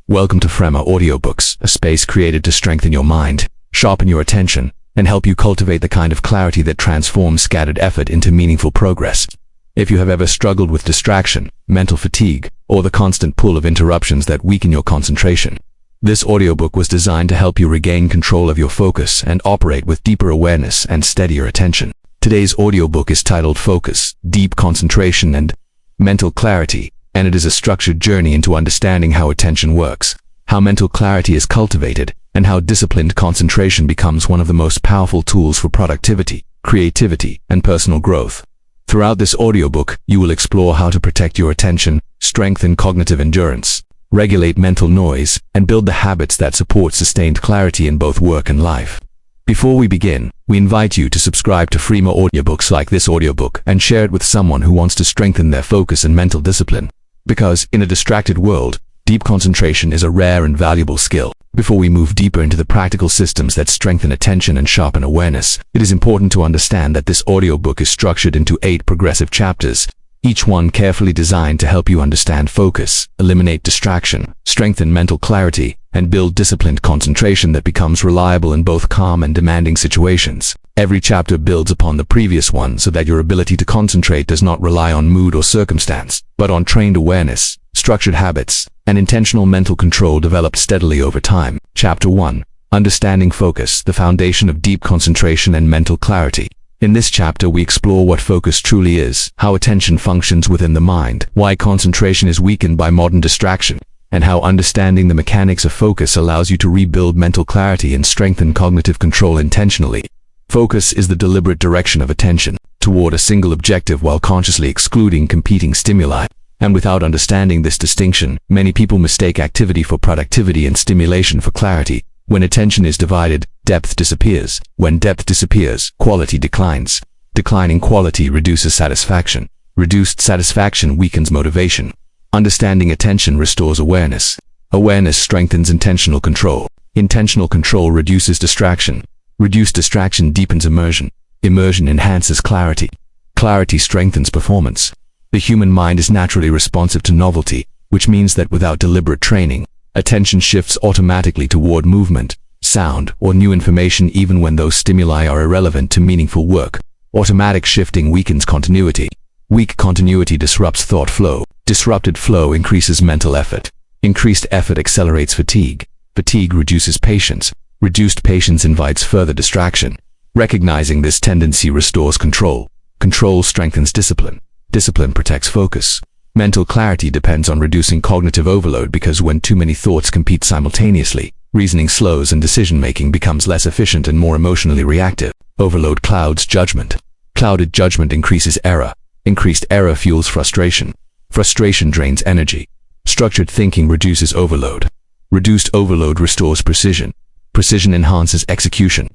Welcome to Frema Audiobooks, a space created to strengthen your mind, sharpen your attention, and help you cultivate the kind of clarity that transforms scattered effort into meaningful progress. If you have ever struggled with distraction, mental fatigue, or the constant pull of interruptions that weaken your concentration, this audiobook was designed to help you regain control of your focus and operate with deeper awareness and steadier attention. Today's audiobook is titled Focus, Deep Concentration, and Mental Clarity, and it is a structured journey into understanding how attention works, how mental clarity is cultivated, and how disciplined concentration becomes one of the most powerful tools for productivity, creativity, and personal growth. Throughout this audiobook, you will explore how to protect your attention, strengthen cognitive endurance, regulate mental noise, and build the habits that support sustained clarity in both work and life. Before we begin, we invite you to subscribe to Frema Audiobooks like this audiobook and share it with someone who wants to strengthen their focus and mental discipline. Because, in a distracted world, deep concentration is a rare and valuable skill. Before we move deeper into the practical systems that strengthen attention and sharpen awareness, it is important to understand that this audiobook is structured into 8 progressive chapters, each one carefully designed to help you understand focus, eliminate distraction, strengthen mental clarity, and build disciplined concentration that becomes reliable in both calm and demanding situations. Every chapter builds upon the previous one so that your ability to concentrate does not rely on mood or circumstance, but on trained awareness, structured habits, and intentional mental control developed steadily over time. Chapter 1. Understanding Focus, the Foundation of Deep Concentration and Mental Clarity. In this chapter, we explore what focus truly is, how attention functions within the mind, why concentration is weakened by modern distraction, and how understanding the mechanics of focus allows you to rebuild mental clarity and strengthen cognitive control intentionally. Focus is the deliberate direction of attention toward a single objective while consciously excluding competing stimuli. And without understanding this distinction, many people mistake activity for productivity and stimulation for clarity. When attention is divided, depth disappears. When depth disappears, quality declines. Declining quality reduces satisfaction. Reduced satisfaction weakens motivation. Understanding attention restores awareness. Awareness strengthens intentional control. Intentional control reduces distraction. Reduced distraction deepens immersion. Immersion enhances clarity. Clarity strengthens performance. The human mind is naturally responsive to novelty, which means that without deliberate training, attention shifts automatically toward movement, sound, or new information even when those stimuli are irrelevant to meaningful work. Automatic shifting weakens continuity. Weak continuity disrupts thought flow. Disrupted flow increases mental effort. Increased effort accelerates fatigue. Fatigue reduces patience. Reduced patience invites further distraction. Recognizing this tendency restores control. Control strengthens discipline. Discipline protects focus. Mental clarity depends on reducing cognitive overload because when too many thoughts compete simultaneously, reasoning slows and decision-making becomes less efficient and more emotionally reactive. Overload clouds judgment. Clouded judgment increases error. Increased error fuels frustration. Frustration drains energy. Structured thinking reduces overload. Reduced overload restores precision. Precision enhances execution.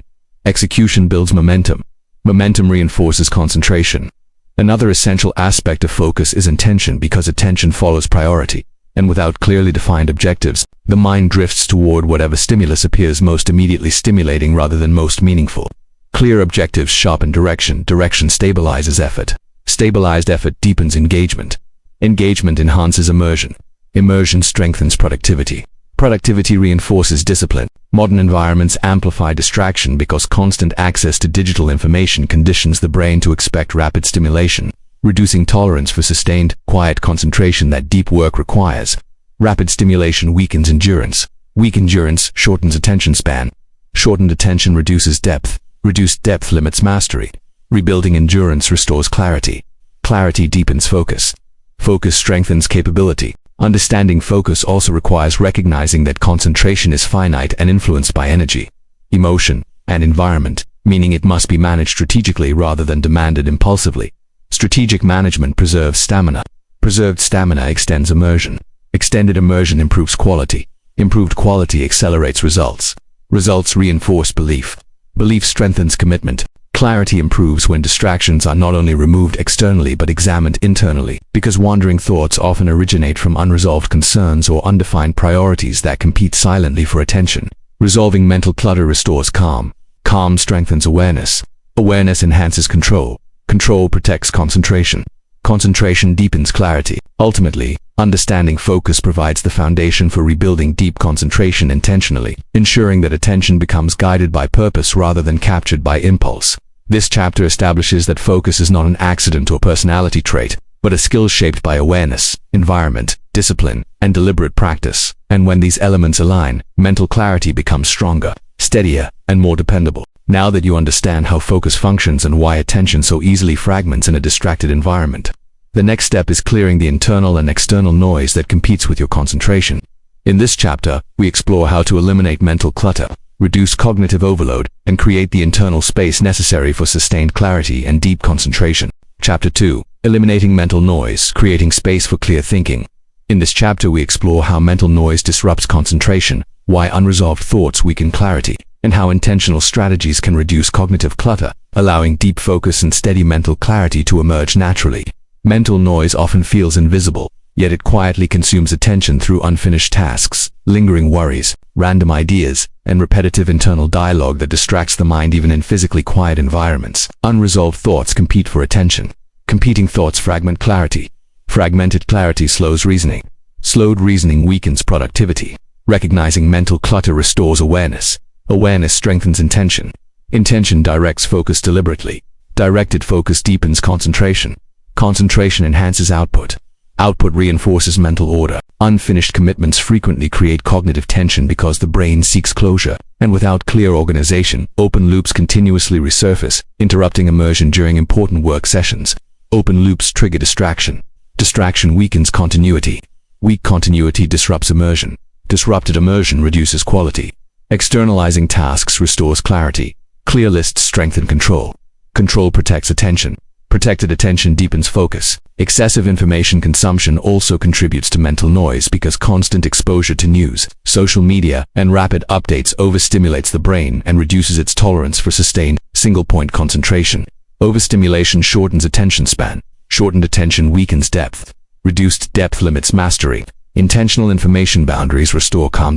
Execution builds momentum. Momentum reinforces concentration. Another essential aspect of focus is intention because attention follows priority, and without clearly defined objectives, the mind drifts toward whatever stimulus appears most immediately stimulating rather than most meaningful. Clear objectives sharpen direction. Direction stabilizes effort. Stabilized effort deepens engagement. Engagement enhances immersion. Immersion strengthens productivity. Productivity reinforces discipline. Modern environments amplify distraction because constant access to digital information conditions the brain to expect rapid stimulation, reducing tolerance for sustained, quiet concentration that deep work requires. Rapid stimulation weakens endurance. Weak endurance shortens attention span. Shortened attention reduces depth. Reduced depth limits mastery. Rebuilding endurance restores clarity. Clarity deepens focus. Focus strengthens capability. Understanding focus also requires recognizing that concentration is finite and influenced by energy, emotion, and environment, meaning it must be managed strategically rather than demanded impulsively. Strategic management preserves stamina. Preserved stamina extends immersion. Extended immersion improves quality. Improved quality accelerates results. Results reinforce belief. Belief strengthens commitment. Clarity improves when distractions are not only removed externally but examined internally, because wandering thoughts often originate from unresolved concerns or undefined priorities that compete silently for attention. Resolving mental clutter restores calm. Calm strengthens awareness. Awareness enhances control. Control protects concentration. Concentration deepens clarity. Ultimately, Understanding focus provides the foundation for rebuilding deep concentration intentionally, ensuring that attention becomes guided by purpose rather than captured by impulse. This chapter establishes that focus is not an accident or personality trait, but a skill shaped by awareness, environment, discipline, and deliberate practice. And when these elements align, mental clarity becomes stronger, steadier, and more dependable. Now that you understand how focus functions and why attention so easily fragments in a distracted environment, the next step is clearing the internal and external noise that competes with your concentration. In this chapter, we explore how to eliminate mental clutter, reduce cognitive overload, and create the internal space necessary for sustained clarity and deep concentration. Chapter 2. Eliminating mental noise, creating space for clear thinking. In this chapter, we explore how mental noise disrupts concentration, why unresolved thoughts weaken clarity, and how intentional strategies can reduce cognitive clutter, allowing deep focus and steady mental clarity to emerge naturally. Mental noise often feels invisible, yet it quietly consumes attention through unfinished tasks, lingering worries, random ideas, and repetitive internal dialogue that distracts the mind even in physically quiet environments. Unresolved thoughts compete for attention. Competing thoughts fragment clarity. Fragmented clarity slows reasoning. Slowed reasoning weakens productivity. Recognizing mental clutter restores awareness. Awareness strengthens intention. Intention directs focus deliberately. Directed focus deepens concentration. Concentration enhances output. Output reinforces mental order. Unfinished commitments frequently create cognitive tension because the brain seeks closure, and without clear organization, open loops continuously resurface, interrupting immersion during important work sessions. Open loops trigger distraction. Distraction weakens continuity. Weak continuity disrupts immersion. Disrupted immersion reduces quality. Externalizing tasks restores clarity. Clear lists strengthen control. Control protects attention. Protected attention deepens focus. Excessive information consumption also contributes to mental noise because constant exposure to news, social media, and rapid updates overstimulates the brain and reduces its tolerance for sustained, single-point concentration. Overstimulation shortens attention span. Shortened attention weakens depth. Reduced depth limits mastery. Intentional information boundaries restore calm.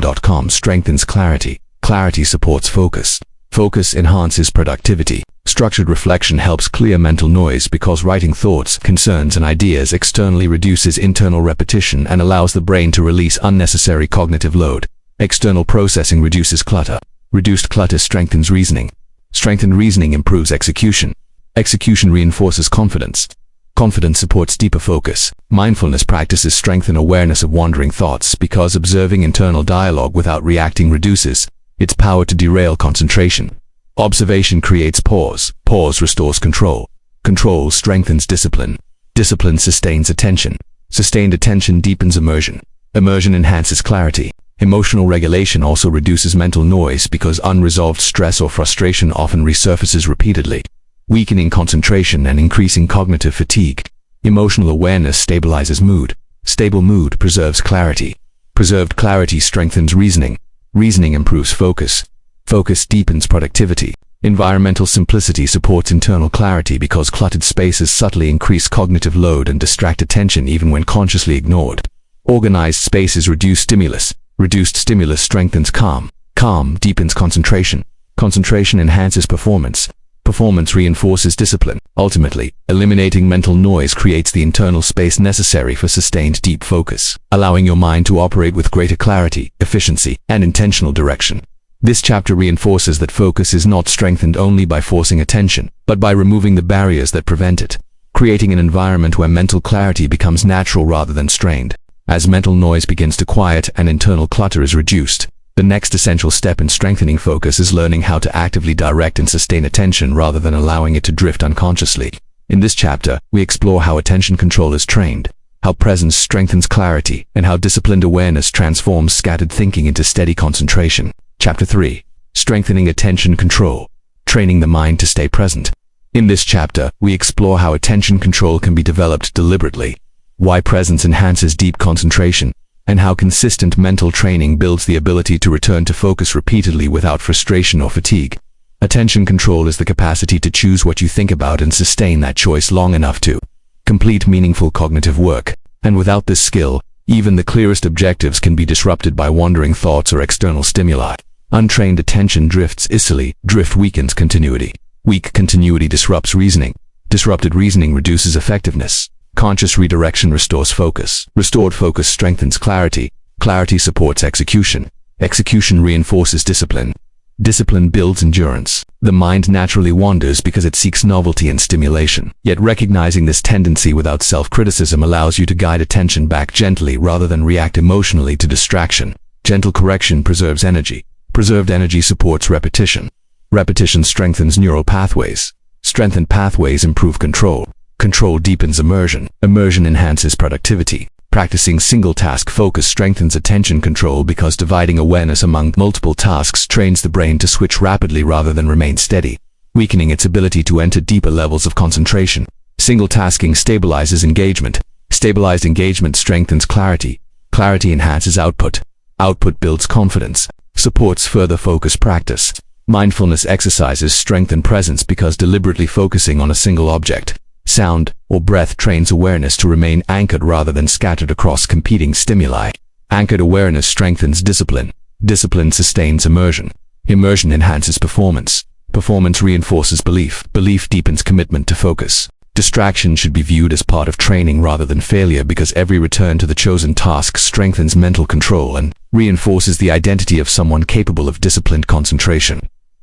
Strengthens clarity. Clarity supports focus. Focus enhances productivity. Structured reflection helps clear mental noise because writing thoughts, concerns, and ideas externally reduces internal repetition and allows the brain to release unnecessary cognitive load. External processing reduces clutter. Reduced clutter strengthens reasoning. Strengthened reasoning improves execution. Execution reinforces confidence. Confidence supports deeper focus. Mindfulness practices strengthen awareness of wandering thoughts because observing internal dialogue without reacting reduces its power to derail concentration. Observation creates pause. Pause restores control. Control strengthens discipline. Discipline sustains attention. Sustained attention deepens immersion. Immersion enhances clarity. Emotional regulation also reduces mental noise because unresolved stress or frustration often resurfaces repeatedly, weakening concentration and increasing cognitive fatigue. Emotional awareness stabilizes mood. Stable mood preserves clarity. Preserved clarity strengthens reasoning. Reasoning improves focus. Focus deepens productivity. Environmental simplicity supports internal clarity because cluttered spaces subtly increase cognitive load and distract attention even when consciously ignored. Organized spaces reduce stimulus. Reduced stimulus strengthens calm. Calm deepens concentration. Concentration enhances performance. Performance reinforces discipline. Ultimately, eliminating mental noise creates the internal space necessary for sustained deep focus, allowing your mind to operate with greater clarity, efficiency, and intentional direction. This chapter reinforces that focus is not strengthened only by forcing attention, but by removing the barriers that prevent it, creating an environment where mental clarity becomes natural rather than strained. As mental noise begins to quiet and internal clutter is reduced, the next essential step in strengthening focus is learning how to actively direct and sustain attention rather than allowing it to drift unconsciously. In this chapter, we explore how attention control is trained, how presence strengthens clarity, and how disciplined awareness transforms scattered thinking into steady concentration. Chapter 3. Strengthening attention control, training the mind to stay present. In this chapter, we explore how attention control can be developed deliberately, why presence enhances deep concentration, and how consistent mental training builds the ability to return to focus repeatedly without frustration or fatigue. Attention control is the capacity to choose what you think about and sustain that choice long enough to complete meaningful cognitive work. And without this skill, even the clearest objectives can be disrupted by wandering thoughts or external stimuli. Untrained attention drifts easily. Drift weakens continuity. Weak continuity disrupts reasoning. Disrupted reasoning reduces effectiveness. Conscious redirection restores focus. Restored focus strengthens clarity. Clarity supports execution. Execution reinforces discipline. Discipline builds endurance. The mind naturally wanders because it seeks novelty and stimulation. Yet recognizing this tendency without self-criticism allows you to guide attention back gently rather than react emotionally to distraction. Gentle correction preserves energy. Preserved energy supports repetition. Repetition strengthens neural pathways. Strengthened pathways improve control. Control deepens immersion. Immersion enhances productivity. Practicing single-task focus strengthens attention control because dividing awareness among multiple tasks trains the brain to switch rapidly rather than remain steady, weakening its ability to enter deeper levels of concentration. Single-tasking stabilizes engagement. Stabilized engagement strengthens clarity. Clarity enhances output. Output builds confidence, supports further focus practice. Mindfulness exercises strengthen presence because deliberately focusing on a single object, sound, or breath trains awareness to remain anchored rather than scattered across competing stimuli. Anchored awareness strengthens discipline. Discipline sustains immersion. Immersion enhances performance. Performance reinforces belief. Belief deepens commitment to focus. Distraction should be viewed as part of training rather than failure because every return to the chosen task strengthens mental control and reinforces the identity of someone capable of disciplined concentration.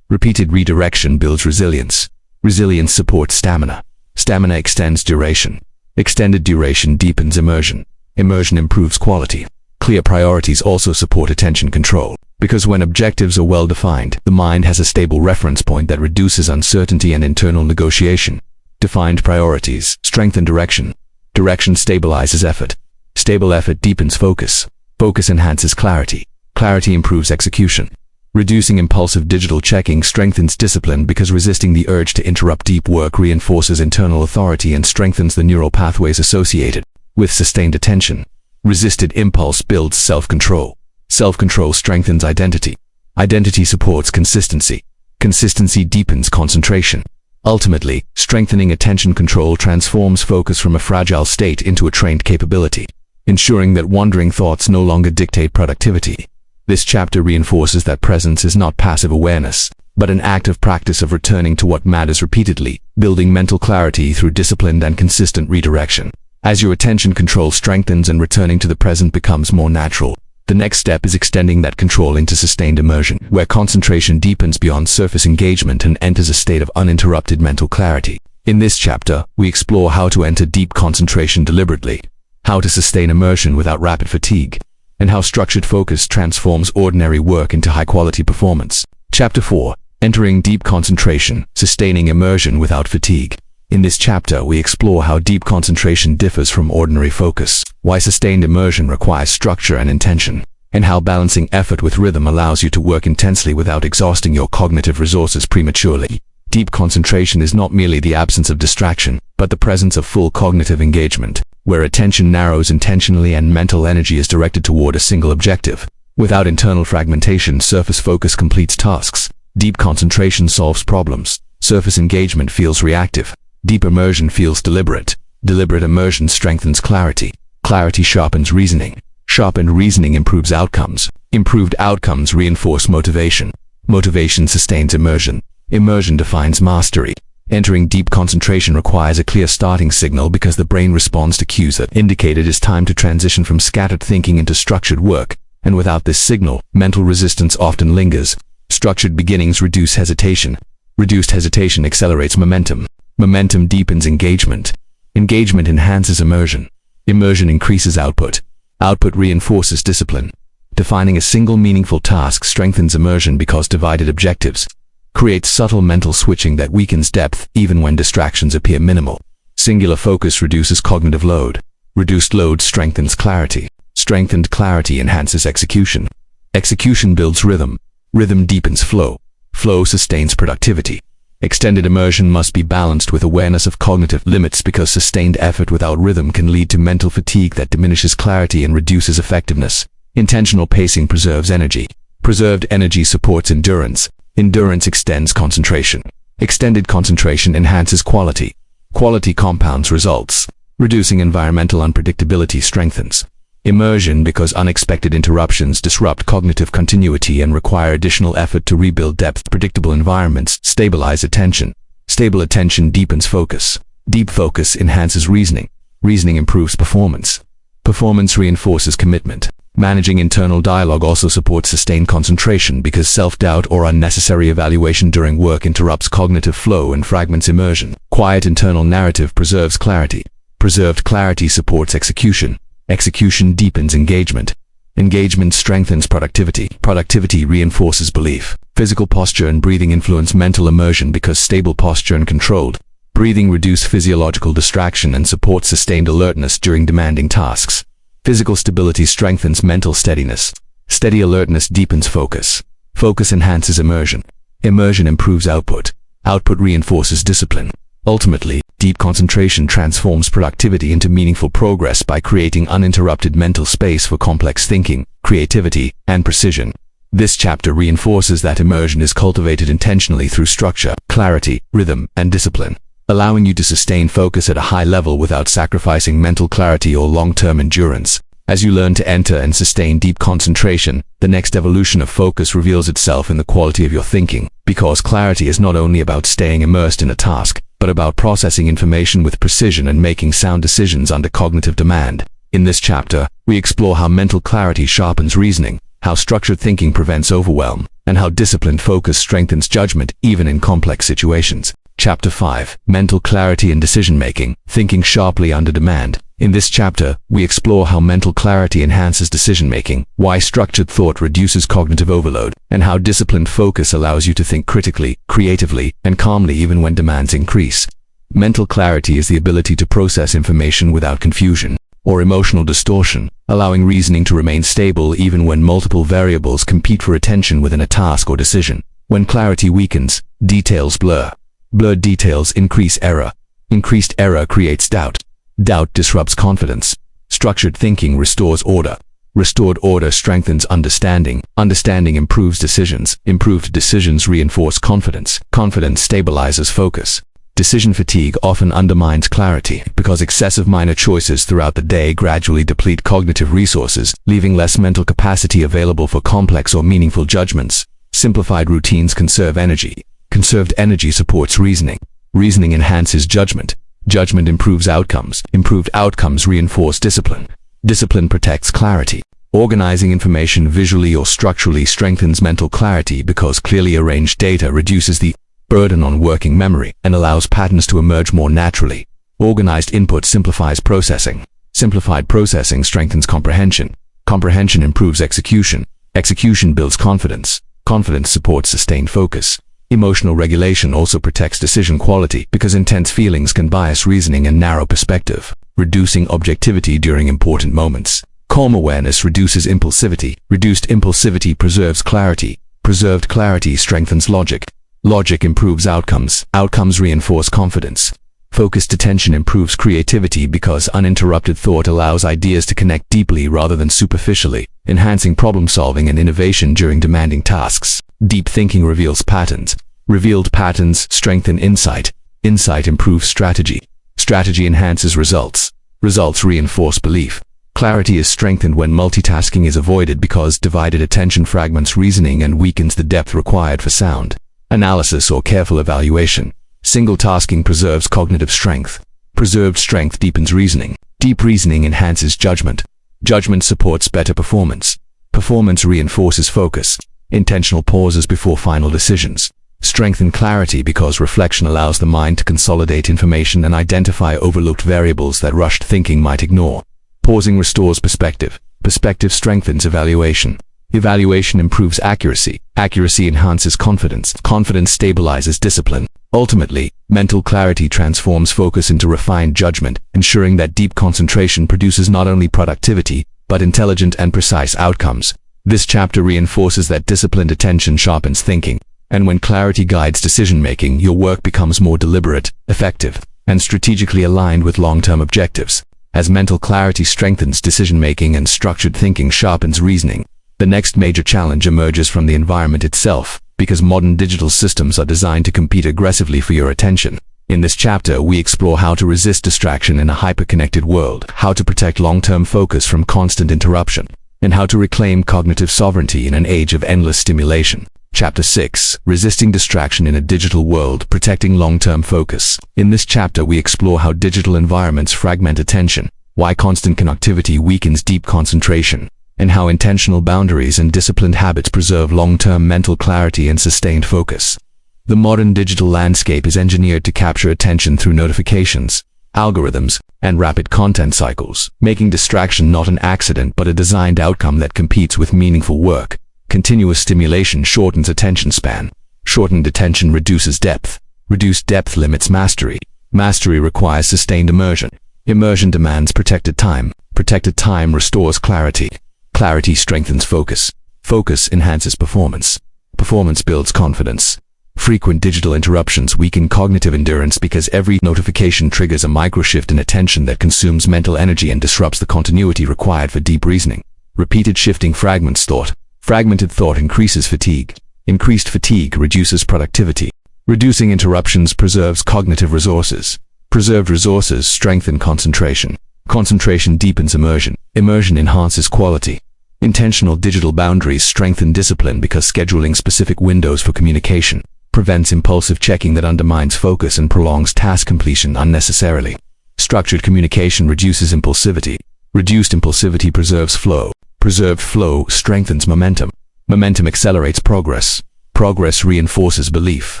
Repeated redirection builds resilience. Resilience supports stamina. Stamina extends duration. Extended duration deepens immersion. Immersion improves quality. Clear priorities also support attention control, because when objectives are well defined, the mind has a stable reference point that reduces uncertainty and internal negotiation. Defined priorities strengthen direction. Direction stabilizes effort. Stable effort deepens focus. Focus enhances clarity. Clarity improves execution. Reducing impulsive digital checking strengthens discipline because resisting the urge to interrupt deep work reinforces internal authority and strengthens the neural pathways associated with sustained attention. Resisted impulse builds self-control. Self-control strengthens identity. Identity supports consistency. Consistency deepens concentration. Ultimately, strengthening attention control transforms focus from a fragile state into a trained capability, ensuring that wandering thoughts no longer dictate productivity. This chapter reinforces that presence is not passive awareness, but an active practice of returning to what matters repeatedly, building mental clarity through disciplined and consistent redirection. As your attention control strengthens and returning to the present becomes more natural, the next step is extending that control into sustained immersion, where concentration deepens beyond surface engagement and enters a state of uninterrupted mental clarity. In this chapter, we explore how to enter deep concentration deliberately, how to sustain immersion without rapid fatigue, and how structured focus transforms ordinary work into high-quality performance. Chapter 4. Entering deep concentration, sustaining immersion without fatigue. In this chapter, we explore how deep concentration differs from ordinary focus, why sustained immersion requires structure and intention, and how balancing effort with rhythm allows you to work intensely without exhausting your cognitive resources prematurely. Deep concentration is not merely the absence of distraction, but the presence of full cognitive engagement, where attention narrows intentionally and mental energy is directed toward a single objective. Without internal fragmentation, surface focus completes tasks. Deep concentration solves problems. Surface engagement feels reactive. Deep immersion feels deliberate. Deliberate immersion strengthens clarity. Clarity sharpens reasoning. Sharpened reasoning improves outcomes. Improved outcomes reinforce motivation. Motivation sustains immersion. Immersion defines mastery. Entering deep concentration requires a clear starting signal because the brain responds to cues that indicate it is time to transition from scattered thinking into structured work, and without this signal, mental resistance often lingers. Structured beginnings reduce hesitation. Reduced hesitation accelerates momentum. Momentum deepens engagement. Engagement enhances immersion. Immersion increases output. Output reinforces discipline. Defining a single meaningful task strengthens immersion because divided objectives creates subtle mental switching that weakens depth even when distractions appear minimal. Singular focus reduces cognitive load. Reduced load strengthens clarity. Strengthened clarity enhances execution. Execution builds rhythm. Rhythm deepens flow. Flow sustains productivity. Extended immersion must be balanced with awareness of cognitive limits because sustained effort without rhythm can lead to mental fatigue that diminishes clarity and reduces effectiveness. Intentional pacing preserves energy. Preserved energy supports endurance. Endurance extends concentration. Extended concentration enhances quality. Quality compounds results. Reducing environmental unpredictability strengthens immersion because unexpected interruptions disrupt cognitive continuity and require additional effort to rebuild depth. Predictable environments stabilize attention. Stable attention deepens focus. Deep focus enhances reasoning. Reasoning improves performance. Performance reinforces commitment. Managing internal dialogue also supports sustained concentration because self-doubt or unnecessary evaluation during work interrupts cognitive flow and fragments immersion. Quiet internal narrative preserves clarity. Preserved clarity supports execution. Execution deepens engagement. Engagement strengthens productivity. Productivity reinforces belief. Physical posture and breathing influence mental immersion because stable posture and controlled breathing reduce physiological distraction and support sustained alertness during demanding tasks. Physical stability strengthens mental steadiness. Steady alertness deepens focus. Focus enhances immersion. Immersion improves output. Output reinforces discipline. Ultimately, deep concentration transforms productivity into meaningful progress by creating uninterrupted mental space for complex thinking, creativity, and precision. This chapter reinforces that immersion is cultivated intentionally through structure, clarity, rhythm, and discipline, allowing you to sustain focus at a high level without sacrificing mental clarity or long-term endurance. As you learn to enter and sustain deep concentration, the next evolution of focus reveals itself in the quality of your thinking, because clarity is not only about staying immersed in a task, but about processing information with precision and making sound decisions under cognitive demand. In this chapter, we explore how mental clarity sharpens reasoning, how structured thinking prevents overwhelm, and how disciplined focus strengthens judgment even in complex situations. Chapter 5. Mental Clarity and Decision-Making, Thinking Sharply Under Demand. In this chapter, we explore how mental clarity enhances decision-making, why structured thought reduces cognitive overload, and how disciplined focus allows you to think critically, creatively, and calmly even when demands increase. Mental clarity is the ability to process information without confusion or emotional distortion, allowing reasoning to remain stable even when multiple variables compete for attention within a task or decision. When clarity weakens, details blur. Blurred details increase error. Increased error creates doubt. Doubt disrupts confidence. Structured thinking restores order. Restored order strengthens understanding. Understanding improves decisions. Improved decisions reinforce confidence. Confidence stabilizes focus. Decision fatigue often undermines clarity because excessive minor choices throughout the day gradually deplete cognitive resources, leaving less mental capacity available for complex or meaningful judgments. Simplified routines conserve energy. Conserved energy supports reasoning. Reasoning enhances judgment. Judgment improves outcomes. Improved outcomes reinforce discipline. Discipline protects clarity. Organizing information visually or structurally strengthens mental clarity because clearly arranged data reduces the burden on working memory and allows patterns to emerge more naturally. Organized input simplifies processing. Simplified processing strengthens comprehension. Comprehension improves execution. Execution builds confidence. Confidence supports sustained focus. Emotional regulation also protects decision quality because intense feelings can bias reasoning and narrow perspective, reducing objectivity during important moments. Calm awareness reduces impulsivity. Reduced impulsivity preserves clarity. Preserved clarity strengthens logic. Logic improves outcomes. Outcomes reinforce confidence. Focused attention improves creativity because uninterrupted thought allows ideas to connect deeply rather than superficially, enhancing problem-solving and innovation during demanding tasks. Deep thinking reveals patterns. Revealed patterns strengthen insight. Insight improves strategy. Strategy enhances results. Results reinforce belief. Clarity is strengthened when multitasking is avoided because divided attention fragments reasoning and weakens the depth required for sound analysis or careful evaluation. Single tasking preserves cognitive strength. Preserved strength deepens reasoning. Deep reasoning enhances judgment. Judgment supports better performance. Performance reinforces focus. Intentional pauses before final decisions strengthen clarity because reflection allows the mind to consolidate information and identify overlooked variables that rushed thinking might ignore. Pausing restores perspective. Perspective strengthens evaluation. Evaluation improves accuracy. Accuracy enhances confidence. Confidence stabilizes discipline. Ultimately, mental clarity transforms focus into refined judgment, ensuring that deep concentration produces not only productivity, but intelligent and precise outcomes. This chapter reinforces that disciplined attention sharpens thinking, and when clarity guides decision-making, your work becomes more deliberate, effective, and strategically aligned with long-term objectives. As mental clarity strengthens decision-making and structured thinking sharpens reasoning, the next major challenge emerges from the environment itself, because modern digital systems are designed to compete aggressively for your attention. In this chapter, we explore how to resist distraction in a hyper-connected world, how to protect long-term focus from constant interruption, and how to reclaim cognitive sovereignty in an age of endless stimulation. Chapter 6. Resisting distraction in a digital world, protecting long-term focus. In this chapter, we explore how digital environments fragment attention, why constant connectivity weakens deep concentration, and how intentional boundaries and disciplined habits preserve long-term mental clarity and sustained focus. The modern digital landscape is engineered to capture attention through notifications, algorithms, and rapid content cycles, making distraction not an accident but a designed outcome that competes with meaningful work. Continuous stimulation shortens attention span. Shortened attention reduces depth. Reduced depth limits mastery. Mastery requires sustained immersion. Immersion demands protected time. Protected time restores clarity. Clarity strengthens focus. Focus enhances performance. Performance builds confidence. Frequent digital interruptions weaken cognitive endurance because every notification triggers a microshift in attention that consumes mental energy and disrupts the continuity required for deep reasoning. Repeated shifting fragments thought. Fragmented thought increases fatigue. Increased fatigue reduces productivity. Reducing interruptions preserves cognitive resources. Preserved resources strengthen concentration. Concentration deepens immersion. Immersion enhances quality. Intentional digital boundaries strengthen discipline because scheduling specific windows for communication prevents impulsive checking that undermines focus and prolongs task completion unnecessarily. Structured communication reduces impulsivity. Reduced impulsivity preserves flow. Preserved flow strengthens momentum. Momentum accelerates progress. Progress reinforces belief.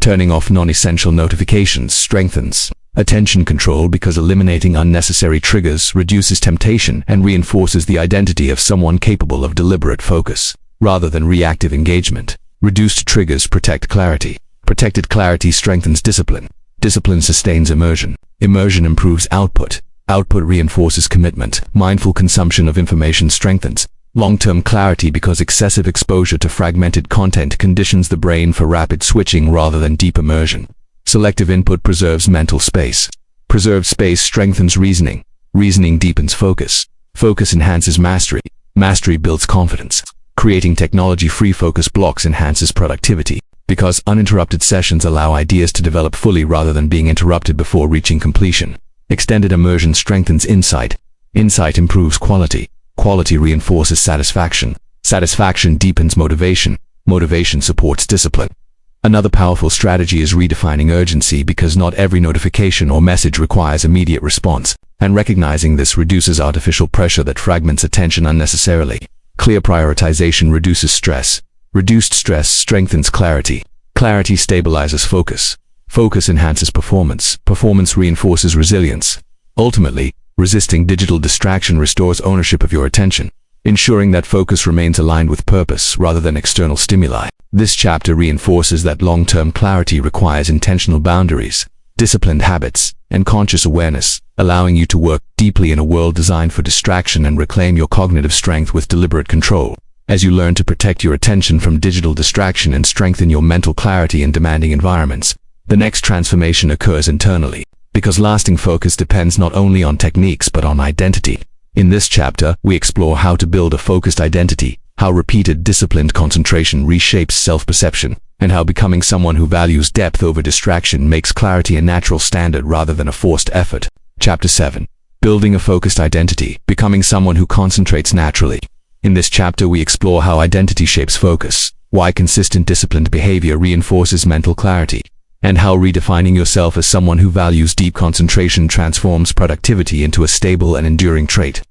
Turning off non-essential notifications strengthens attention control because eliminating unnecessary triggers reduces temptation and reinforces the identity of someone capable of deliberate focus, rather than reactive engagement. Reduced triggers protect clarity. Protected clarity strengthens discipline. Discipline sustains immersion. Immersion improves output. Output reinforces commitment. Mindful consumption of information strengthens long-term clarity because excessive exposure to fragmented content conditions the brain for rapid switching rather than deep immersion. Selective input preserves mental space. Preserved space strengthens reasoning. Reasoning deepens focus. Focus enhances mastery. Mastery builds confidence. Creating technology-free focus blocks enhances productivity because uninterrupted sessions allow ideas to develop fully rather than being interrupted before reaching completion. Extended immersion strengthens insight. Insight improves quality. Quality reinforces satisfaction. Satisfaction deepens motivation. Motivation supports discipline. Another powerful strategy is redefining urgency because not every notification or message requires immediate response, and recognizing this reduces artificial pressure that fragments attention unnecessarily. Clear prioritization reduces stress. Reduced stress strengthens clarity. Clarity stabilizes focus. Focus enhances performance. Performance reinforces resilience. Ultimately, resisting digital distraction restores ownership of your attention, ensuring that focus remains aligned with purpose rather than external stimuli. This chapter reinforces that long-term clarity requires intentional boundaries, disciplined habits, and conscious awareness, allowing you to work deeply in a world designed for distraction and reclaim your cognitive strength with deliberate control. As you learn to protect your attention from digital distraction and strengthen your mental clarity in demanding environments, the next transformation occurs internally, because lasting focus depends not only on techniques but on identity. In this chapter, we explore how to build a focused identity, how repeated disciplined concentration reshapes self-perception, and how becoming someone who values depth over distraction makes clarity a natural standard rather than a forced effort. Chapter 7. Building a focused identity, becoming someone who concentrates naturally. In this chapter, we explore how identity shapes focus, why consistent disciplined behavior reinforces mental clarity, and how redefining yourself as someone who values deep concentration transforms productivity into a stable and enduring trait.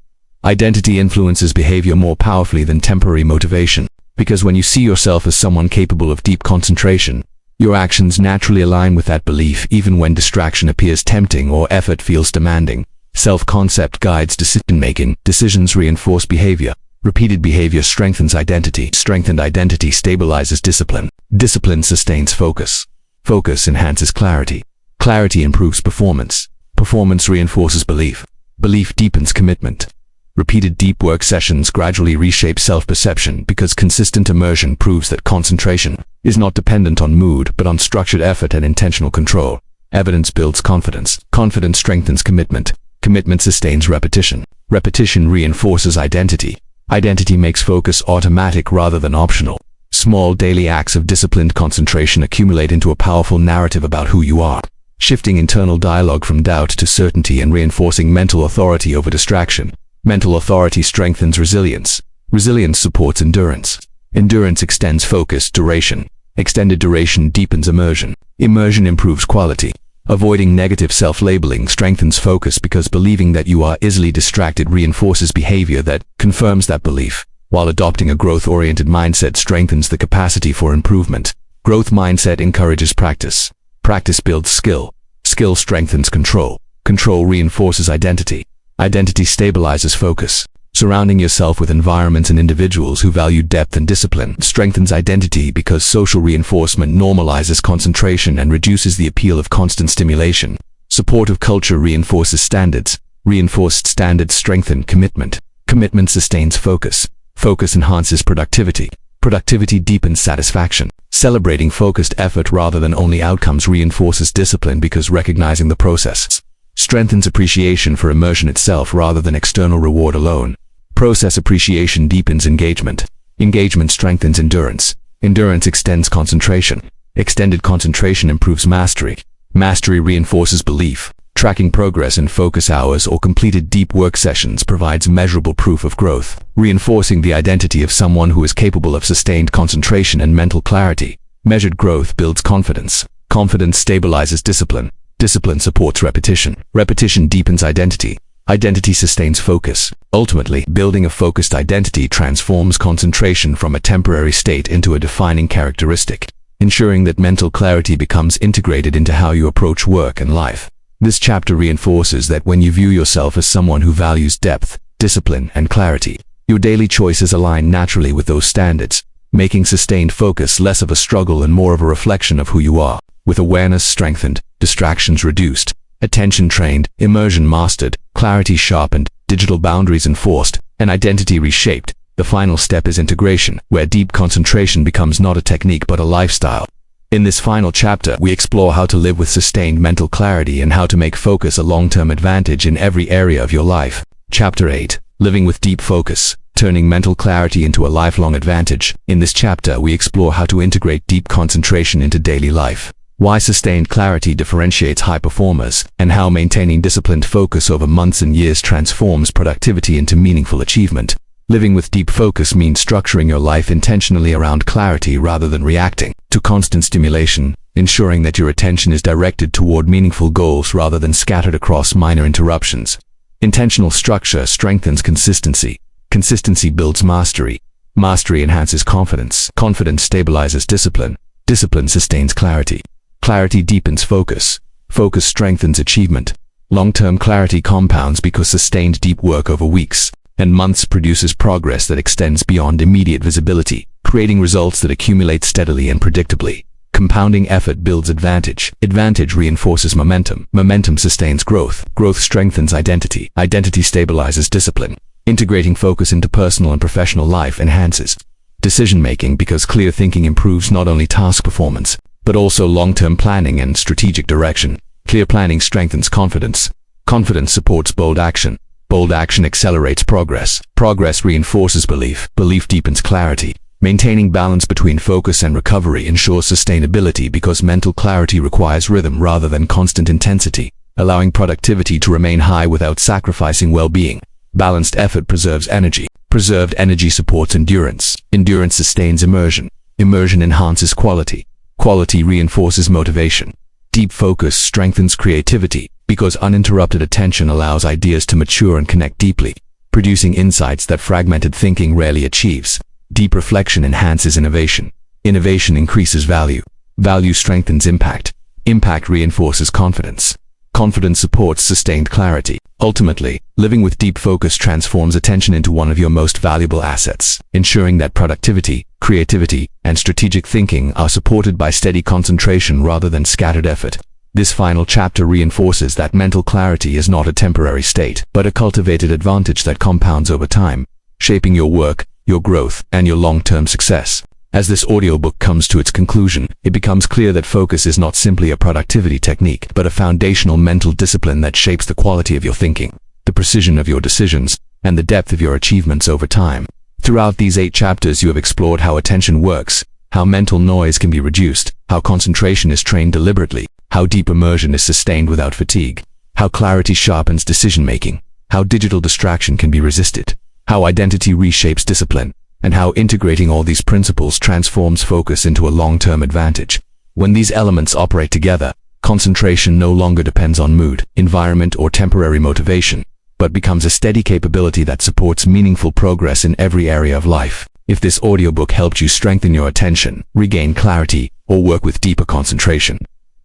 Identity influences behavior more powerfully than temporary motivation, because when you see yourself as someone capable of deep concentration, your actions naturally align with that belief even when distraction appears tempting or effort feels demanding. Self-concept guides decision-making. Decisions reinforce behavior. Repeated behavior strengthens identity. Strengthened identity stabilizes discipline. Discipline sustains focus. Focus enhances clarity. Clarity improves performance. Performance reinforces belief. Belief deepens commitment. Repeated deep work sessions gradually reshape self-perception because consistent immersion proves that concentration is not dependent on mood but on structured effort and intentional control. Evidence builds confidence. Confidence strengthens commitment. Commitment sustains repetition. Repetition reinforces identity. Identity makes focus automatic rather than optional. Small daily acts of disciplined concentration accumulate into a powerful narrative about who you are, shifting internal dialogue from doubt to certainty and reinforcing mental authority over distraction. Mental authority strengthens resilience. Resilience supports endurance. Endurance extends focus duration. Extended duration deepens immersion. Immersion improves quality. Avoiding negative self-labeling strengthens focus because believing that you are easily distracted reinforces behavior that confirms that belief, while adopting a growth-oriented mindset strengthens the capacity for improvement. Growth mindset encourages practice. Practice builds skill. Skill strengthens control. Control reinforces identity. Identity stabilizes focus. Surrounding yourself with environments and individuals who value depth and discipline strengthens identity because social reinforcement normalizes concentration and reduces the appeal of constant stimulation. Supportive culture reinforces standards. Reinforced standards strengthen commitment. Commitment sustains focus. Focus enhances productivity. Productivity deepens satisfaction. Celebrating focused effort rather than only outcomes reinforces discipline because recognizing the process strengthens appreciation for immersion itself rather than external reward alone. Process appreciation deepens engagement. Engagement strengthens endurance. Endurance extends concentration. Extended concentration improves mastery. Mastery reinforces belief. Tracking progress in focus hours or completed deep work sessions provides measurable proof of growth, reinforcing the identity of someone who is capable of sustained concentration and mental clarity. Measured growth builds confidence. Confidence stabilizes discipline. Discipline supports repetition. Repetition deepens identity. Identity sustains focus. Ultimately, building a focused identity transforms concentration from a temporary state into a defining characteristic, ensuring that mental clarity becomes integrated into how you approach work and life. This chapter reinforces that when you view yourself as someone who values depth, discipline, and clarity, your daily choices align naturally with those standards, making sustained focus less of a struggle and more of a reflection of who you are. With awareness strengthened, distractions reduced, attention trained, immersion mastered, clarity sharpened, digital boundaries enforced, and identity reshaped, the final step is integration, where deep concentration becomes not a technique but a lifestyle. In this final chapter, we explore how to live with sustained mental clarity and how to make focus a long-term advantage in every area of your life. Chapter 8. Living with deep focus, turning mental clarity into a lifelong advantage. In this chapter, we explore how to integrate deep concentration into daily life, why sustained clarity differentiates high performers, and how maintaining disciplined focus over months and years transforms productivity into meaningful achievement. Living with deep focus means structuring your life intentionally around clarity rather than reacting to constant stimulation, ensuring that your attention is directed toward meaningful goals rather than scattered across minor interruptions. Intentional structure strengthens consistency. Consistency builds mastery. Mastery enhances confidence. Confidence stabilizes discipline. Discipline sustains clarity. Clarity deepens focus. Focus strengthens achievement. Long-term clarity compounds because sustained deep work over weeks and months produces progress that extends beyond immediate visibility, creating results that accumulate steadily and predictably. Compounding effort builds advantage. Advantage reinforces momentum. Momentum sustains growth. Growth strengthens identity. Identity stabilizes discipline. Integrating focus into personal and professional life enhances decision-making because clear thinking improves not only task performance, but also long-term planning and strategic direction. Clear planning strengthens confidence. Confidence supports bold action. Bold action accelerates progress. Progress reinforces belief. Belief deepens clarity. Maintaining balance between focus and recovery ensures sustainability because mental clarity requires rhythm rather than constant intensity, allowing productivity to remain high without sacrificing well-being. Balanced effort preserves energy. Preserved energy supports endurance. Endurance sustains immersion. Immersion enhances quality. Quality reinforces motivation. Deep focus strengthens creativity because uninterrupted attention allows ideas to mature and connect deeply, producing insights that fragmented thinking rarely achieves. Deep reflection enhances innovation. Innovation increases value. Value strengthens impact. Impact reinforces confidence. Confidence supports sustained clarity. Ultimately, living with deep focus transforms attention into one of your most valuable assets, ensuring that productivity, creativity, and strategic thinking are supported by steady concentration rather than scattered effort. This final chapter reinforces that mental clarity is not a temporary state, but a cultivated advantage that compounds over time, shaping your work, your growth, and your long-term success. As this audiobook comes to its conclusion, it becomes clear that focus is not simply a productivity technique, but a foundational mental discipline that shapes the quality of your thinking, the precision of your decisions, and the depth of your achievements over time. Throughout these 8 chapters, you have explored how attention works, how mental noise can be reduced, how concentration is trained deliberately, how deep immersion is sustained without fatigue, how clarity sharpens decision-making, how digital distraction can be resisted, how identity reshapes discipline, and how integrating all these principles transforms focus into a long-term advantage. When these elements operate together, concentration no longer depends on mood, environment, or temporary motivation, but becomes a steady capability that supports meaningful progress in every area of life. If this audiobook helped you strengthen your attention, regain clarity, or work with deeper concentration,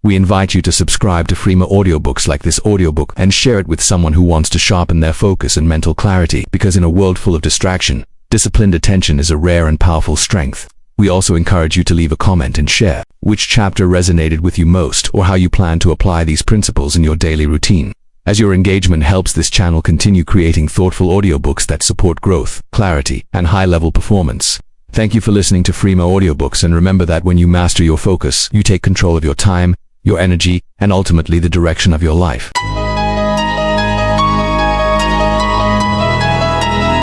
we invite you to subscribe to Freema audiobooks like this audiobook and share it with someone who wants to sharpen their focus and mental clarity, because in a world full of distraction, disciplined attention is a rare and powerful strength. We also encourage you to leave a comment and share which chapter resonated with you most or how you plan to apply these principles in your daily routine, as your engagement helps this channel continue creating thoughtful audiobooks that support growth, clarity, and high-level performance. Thank you for listening to Freema audiobooks, and remember that when you master your focus, you take control of your time, your energy, and ultimately the direction of your life.